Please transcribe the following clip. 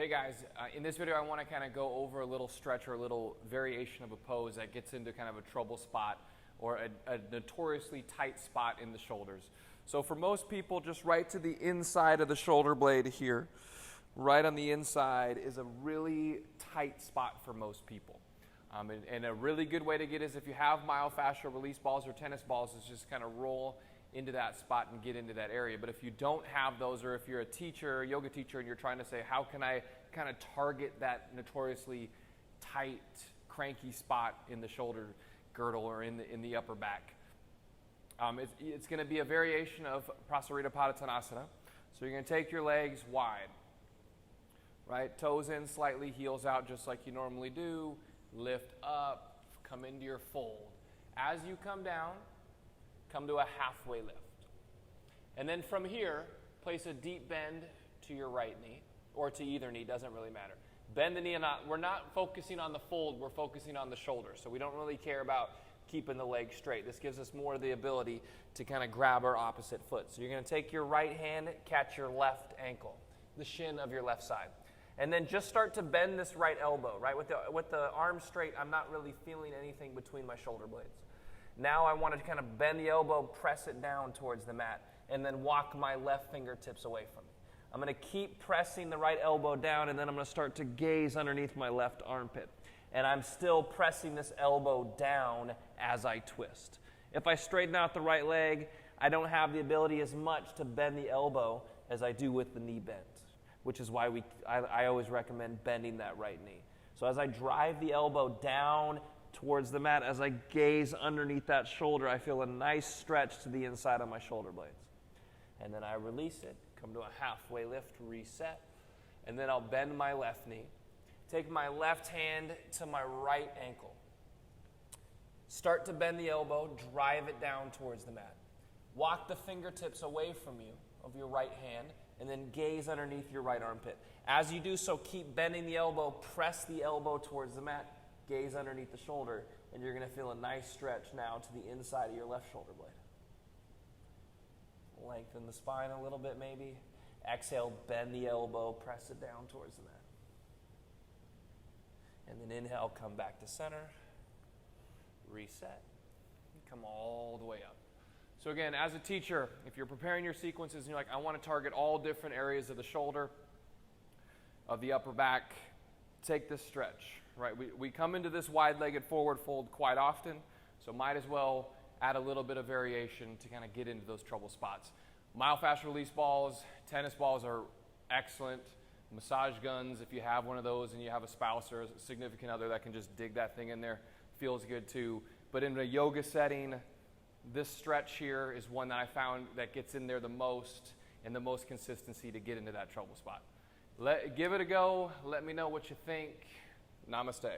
Hey guys, in this video I want to kind of go over a little stretch or a little variation of a pose that gets into kind of a trouble spot or a notoriously tight spot in the shoulders. So for most people, just right to the inside of the shoulder blade here, right on the inside is a really tight spot for most people. And a really good way to get is if you have myofascial release balls or tennis balls, is just kind of roll into that spot and get into that area. But if you don't have those, or if you're a teacher, a yoga teacher, and you're trying to say, how can I kind of target that notoriously tight, cranky spot in the shoulder girdle or in the upper back? It's going to be a variation of Prasarita Padottanasana. So you're going to take your legs wide, right? Toes in slightly, heels out just like you normally do. Lift up, come into your fold. As you come down, come to a halfway lift. And then from here, place a deep bend to your right knee, or to either knee, doesn't really matter. Bend the knee, and we're not focusing on the fold, we're focusing on the shoulder. So we don't really care about keeping the leg straight. This gives us more of the ability to kind of grab our opposite foot. So you're going to take your right hand, catch your left ankle, the shin of your left side. And then just start to bend this right elbow, right? With the arm straight, I'm not really feeling anything between my shoulder blades. Now I want to kind of bend the elbow, press it down towards the mat, and then walk my left fingertips away from me. I'm going to keep pressing the right elbow down, and then I'm going to start to gaze underneath my left armpit. And I'm still pressing this elbow down as I twist. If I straighten out the right leg, I don't have the ability as much to bend the elbow as I do with the knee bend, which is why I always recommend bending that right knee. So as I drive the elbow down towards the mat, as I gaze underneath that shoulder, I feel a nice stretch to the inside of my shoulder blades. And then I release it, come to a halfway lift, reset, and then I'll bend my left knee. Take my left hand to my right ankle. Start to bend the elbow, drive it down towards the mat. Walk the fingertips away from you, of your right hand, and then gaze underneath your right armpit. As you do so, keep bending the elbow, press the elbow towards the mat, gaze underneath the shoulder, and you're going to feel a nice stretch now to the inside of your left shoulder blade. Lengthen the spine a little bit maybe. Exhale, bend the elbow, press it down towards the mat. And then inhale, come back to center, reset, and come all the way up. So again, as a teacher, if you're preparing your sequences and you're like, I want to target all different areas of the shoulder, of the upper back, take this stretch, right? We come into this wide-legged forward fold quite often, so might as well add a little bit of variation to kind of get into those trouble spots. Myofascial release balls, tennis balls are excellent. Massage guns, if you have one of those and you have a spouse or a significant other that can just dig that thing in there, feels good too. But in a yoga setting, this stretch here is one that I found that gets in there the most and the most consistency to get into that trouble spot. Give it a go. Let me know what you think. Namaste.